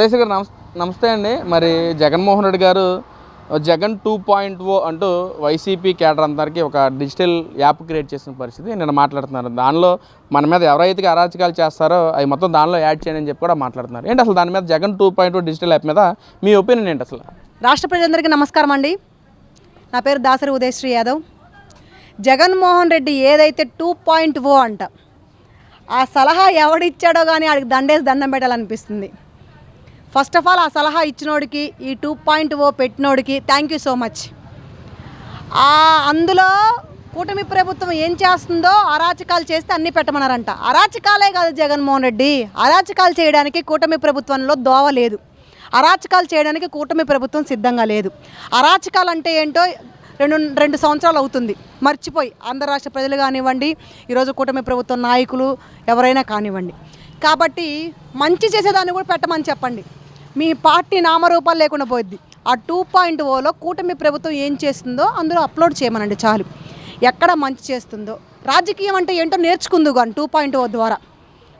మల్లేష్ గారు నమస్తే అండి. మరి జగన్మోహన్ రెడ్డి గారు జగన్ 2.0 అంటూ వైసీపీ కేడర్ అందరికీ ఒక డిజిటల్ యాప్ క్రియేట్ చేసిన పరిస్థితి నిన్న మాట్లాడుతున్నారు. దానిలో మన మీద ఎవరైతే అరాచకాలు చేస్తారో అవి మొత్తం దానిలో యాడ్ చేయండి అని చెప్పి కూడా మాట్లాడుతున్నారు. ఏంటి అసలు దాని మీద జగన్ 2.0 డిజిటల్ యాప్ మీద మీ ఒపీనియన్ ఏంటి? అసలు రాష్ట్ర ప్రజలందరికీ నమస్కారం అండి. నా పేరు దాసరి ఉదయశ్రీ యాదవ్. జగన్మోహన్ రెడ్డి ఏదైతే 2.0 అంట, ఆ సలహా ఎవడిచ్చాడో కానీ ఆడికి దండేసి దండం పెట్టాలనిపిస్తుంది. ఫస్ట్ ఆఫ్ ఆల్ ఆ సలహా ఇచ్చినోడికి, ఈ 2.0 పెట్టినోడికి థ్యాంక్ యూ సో మచ్. అందులో కూటమి ప్రభుత్వం ఏం చేస్తుందో అరాచకాలు చేస్తే అన్నీ పెట్టమన్నారంట. అరాచకాలే కాదు జగన్మోహన్ రెడ్డి, అరాచకాలు చేయడానికి కూటమి ప్రభుత్వంలో దోవ లేదు. అరాచకాలు చేయడానికి కూటమి ప్రభుత్వం సిద్ధంగా లేదు. అరాచకాలు అంటే ఏంటో రెండు సంవత్సరాలు అవుతుంది మర్చిపోయి, ఆంధ్ర రాష్ట్ర ప్రజలు కానివ్వండి, ఈరోజు కూటమి ప్రభుత్వం నాయకులు ఎవరైనా కానివ్వండి. కాబట్టి మంచి చేసేదాన్ని కూడా పెట్టమని చెప్పండి. మీ పార్టీ నామరూపాలు లేకుండా పోయిద్ది. ఆ 2.0లో కూటమి ప్రభుత్వం ఏం చేస్తుందో అందులో అప్లోడ్ చేయమనండి చాలు. ఎక్కడ మంచి చేస్తుందో, రాజకీయం అంటే ఏంటో నేర్చుకుందు కానీ 2.0 ద్వారా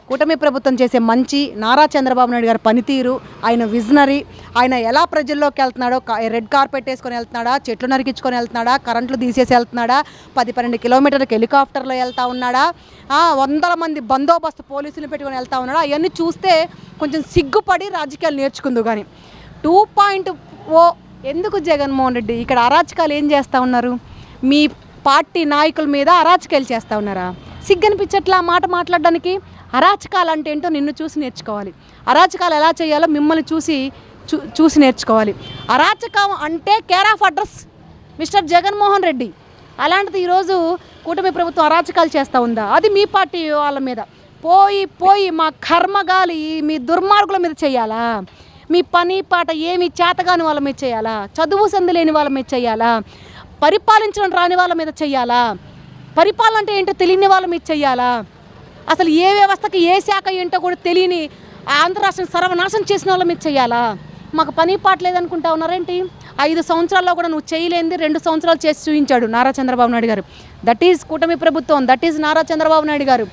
కూటమి ప్రభుత్వం చేసే మంచి, నారా చంద్రబాబు నాయుడు గారి పనితీరు, ఆయన విజనరీ, ఆయన ఎలా ప్రజల్లోకి వెళ్తున్నాడో, రెడ్ కార్పెట్ వేసుకొని వెళ్తున్నాడా, చెట్లు నరికించుకొని వెళ్తున్నాడా, కరెంట్లు తీసేసి వెళ్తున్నాడా, 10-12 కిలోమీటర్లకు హెలికాప్టర్లో వెళ్తూ ఉన్నాడా, 100 మంది బందోబస్తు పోలీసులు పెట్టుకొని వెళ్తూ ఉన్నాడా, అవన్నీ చూస్తే కొంచెం సిగ్గుపడి రాజకీయాలు నేర్చుకుందు కానీ 2.0 ఎందుకు జగన్మోహన్ రెడ్డి ఇక్కడ అరాచకాలు ఏం చేస్తూ ఉన్నారు? మీ పార్టీ నాయకుల మీద అరాచకాలు చేస్తూ ఉన్నారా? సిగ్గనిపించట్లా మాట మాట్లాడడానికి? అరాచకాలు అంటే ఏంటో నిన్ను చూసి నేర్చుకోవాలి. అరాచకాలు ఎలా చేయాలో మిమ్మల్ని చూసి నేర్చుకోవాలి. అరాచకం అంటే care of address mister Jaganmohan Reddy. అలాంటిది ఈరోజు కూటమి ప్రభుత్వం అరాచకాలు చేస్తూ ఉందా? అది మీ పార్టీ వాళ్ళ మీద పోయి మా కర్మగాలి మీ దుర్మార్గుల మీద చేయాలా? మీ పని పాట ఏమి చేతగాని వాళ్ళ మీద చేయాలా? చదువు సంధి లేని వాళ్ళ మీద చేయాలా? పరిపాలించడం రాని వాళ్ళ మీద చేయాలా? పరిపాలన అంటే ఏంటో తెలియని వాళ్ళ మీద చేయాలా? అసలు ఏ వ్యవస్థకి ఏ శాఖ ఏంటో కూడా తెలియని ఆంధ్ర రాష్ట్రం సర్వనాశనం చేసిన వాళ్ళ మీద చేయాలా? మాకు పని పాట లేదనుకుంటా ఉన్నారేంటి? 5 సంవత్సరాల్లో కూడా నువ్వు చేయలేంది 2 సంవత్సరాలు చేసి చూపించాడు నారా చంద్రబాబు నాయుడు గారు. దట్ ఈజ్ కూటమి ప్రభుత్వం, దట్ ఈజ్ నారా చంద్రబాబు నాయుడు గారు.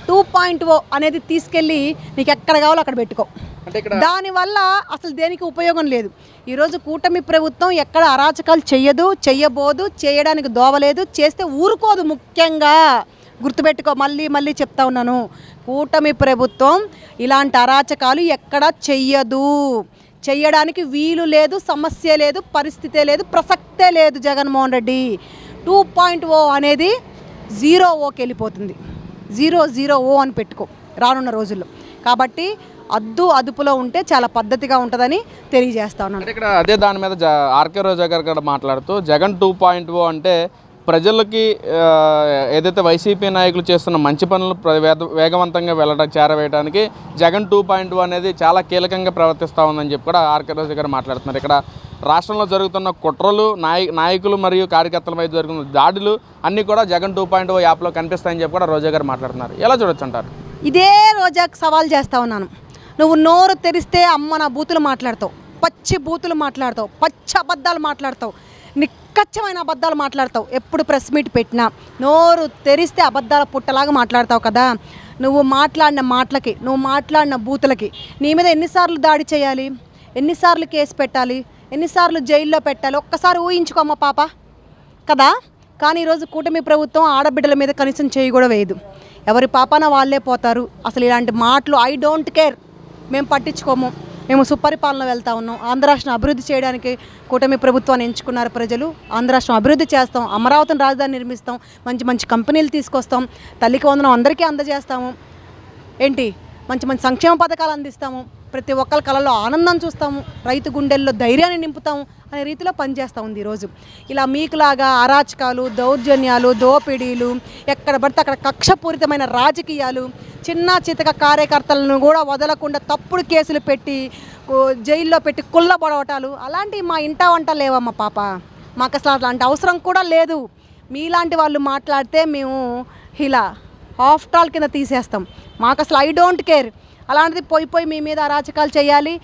2.0 అనేది తీసుకెళ్ళి నీకు ఎక్కడ కావాలో అక్కడ పెట్టుకో. దానివల్ల అసలు దేనికి ఉపయోగం లేదు. ఈరోజు కూటమి ప్రభుత్వం ఎక్కడ అరాచకాలు చెయ్యబోదు, చేయడానికి దోవలేదు, చేస్తే ఊరుకోదు. ముఖ్యంగా గుర్తుపెట్టుకో, మళ్ళీ చెప్తా ఉన్నాను, కూటమి ప్రభుత్వం ఇలాంటి అరాచకాలు ఎక్కడ చెయ్యడానికి వీలు లేదు, సమస్య లేదు, పరిస్థితే లేదు, ప్రసక్తే లేదు. జగన్మోహన్ రెడ్డి 2.0 అనేది 0-0కి వెళ్ళిపోతుంది. 0-0 అని పెట్టుకో రానున్న రోజుల్లో. కాబట్టి అదుపులో ఉంటే చాలా పద్ధతిగా ఉంటుందని తెలియజేస్తా ఉన్నాను. ఇక్కడ అదే దాని మీద ఆర్కే రోజా గారు కూడా మాట్లాడుతూ జగన్ 2.0 అంటే ప్రజలకి ఏదైతే వైసీపీ నాయకులు చేస్తున్న మంచి పనులు వేగవంతంగా చేరవేయడానికి జగన్ 2.0 అనేది చాలా కీలకంగా ప్రవర్తిస్తూ ఉందని చెప్పి కూడా ఆర్కే రోజా గారు మాట్లాడుతున్నారు. ఇక్కడ రాష్ట్రంలో జరుగుతున్న కుట్రలు, నాయకులు మరియు కార్యకర్తల మీద జరుగుతున్న దాడులు అన్నీ కూడా జగన్ 2.0 యాప్లో కనిపిస్తాయని చెప్పి కూడా రోజా గారు మాట్లాడుతున్నారు. ఎలా చూడొచ్చు అంటారు? ఇదే రోజాకు సవాల్ చేస్తూ ఉన్నాను. నువ్వు నోరు తెరిస్తే అమ్మ నా బూతులు మాట్లాడతావు, పచ్చి బూతులు మాట్లాడతావు, పచ్చి అబద్ధాలు మాట్లాడతావు, నిక్కచ్చమైన అబద్ధాలు మాట్లాడతావు. ఎప్పుడు ప్రెస్ మీట్ పెట్టినా నోరు తెరిస్తే అబద్ధాల పుట్టలాగా మాట్లాడతావు కదా. నువ్వు మాట్లాడిన మాటలకి, నువ్వు మాట్లాడిన బూతులకి నీ మీద ఎన్నిసార్లు దాడి చేయాలి, ఎన్నిసార్లు కేసు పెట్టాలి, ఎన్నిసార్లు జైల్లో పెట్టాలి, ఒక్కసారి ఊహించుకోమ్మ పాప కదా. కానీ ఈరోజు కూటమి ప్రభుత్వం ఆడబిడ్డల మీద కనీసం చేయి కూడా వేయదు. ఎవరి పాపాన వాళ్ళే పోతారు. అసలు ఇలాంటి మాటలు ఐ డోంట్ కేర్, మేము పట్టించుకోము. మేము సుపరిపాలన వెళ్తా ఉన్నాం. ఆంధ్ర రాష్ట్రం అభివృద్ధి చేయడానికి కూటమి ప్రభుత్వాన్ని ఎంచుకున్నారు ప్రజలు. ఆంధ్ర రాష్ట్రం అభివృద్ధి చేస్తాం, అమరావతిని రాజధాని నిర్మిస్తాం, మంచి కంపెనీలు తీసుకొస్తాం, తల్లికి వందనం అందరికీ అందజేస్తాము, మంచి సంక్షేమ పథకాలు అందిస్తాము, ప్రతి ఒక్కరి కళలో ఆనందం చూస్తాము, రైతు గుండెల్లో ధైర్యాన్ని నింపుతాము అనే రీతిలో పనిచేస్తూ ఉంది ఈరోజు. ఇలా మీకులాగా అరాచకాలు, దౌర్జన్యాలు, దోపిడీలు, ఎక్కడ పడితే అక్కడ కక్షపూరితమైన రాజకీయాలు, చిన్న చితక కార్యకర్తలను కూడా వదలకుండా తప్పుడు కేసులు పెట్టి జైల్లో పెట్టి కుళ్ళబడవటాలు, అలాంటివి మా ఇంట వంట లేవమ్మ పాప. మాకు అసలు అలాంటి అవసరం కూడా లేదు. మీలాంటి వాళ్ళు మాట్లాడితే మేము ఇలా ఆఫ్టర్ ఆల్ కింద తీసేస్తాం. మాకు అసలు ఐ డోంట్ కేర్. అలాంటిది పోయి మీ మీద అరాచకాలు చేయాలి,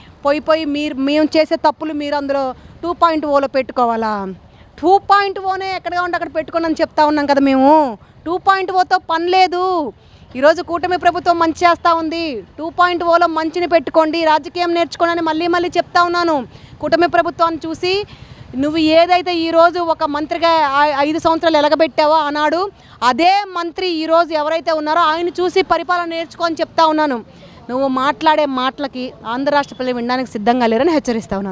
మేము చేసే తప్పులు మీరు అందులో 2.0లో పెట్టుకోవాలా? 2.0నే ఎక్కడగా ఉంటే అక్కడ పెట్టుకోండి అని చెప్తా ఉన్నాం కదా మేము. 2.0తో పని లేదు. ఈరోజు కూటమి ప్రభుత్వం మంచి చేస్తూ ఉంది. 2.0లో మంచిని పెట్టుకోండి, రాజకీయం నేర్చుకోండి అని మళ్ళీ చెప్తా ఉన్నాను. కూటమి ప్రభుత్వాన్ని చూసి నువ్వు ఏదైతే ఈరోజు ఒక మంత్రిగా 5 సంవత్సరాలు ఎలగబెట్టావో ఆనాడు, అదే మంత్రి ఈరోజు ఎవరైతే ఉన్నారో ఆయన చూసి పరిపాలన నేర్చుకో అని చెప్తా ఉన్నాను. నువ్వు మాట్లాడే మాటలకి ఆంధ్ర రాష్ట్ర ప్రజలు వినడానికి సిద్ధంగా లేరని హెచ్చరిస్తా ఉన్నాను.